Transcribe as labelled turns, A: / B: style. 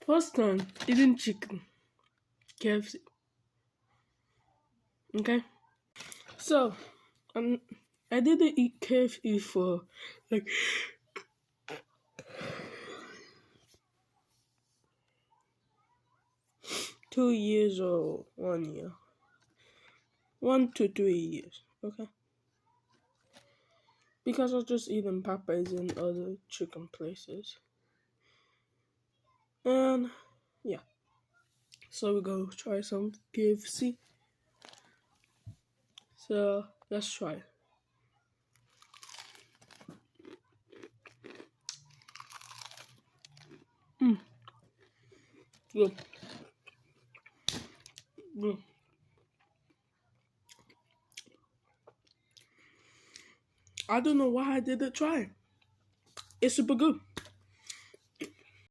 A: First time eating chicken, KFC. Okay, so um, I didn't eat KFC for like 2 years or 1 year, 1 to 3 years. Okay, because I was just eating Popeyes and other chicken places, and yeah. So we go try some KFC. So let's try it. Good. Good. I don't know why I didn't try it. It's super good.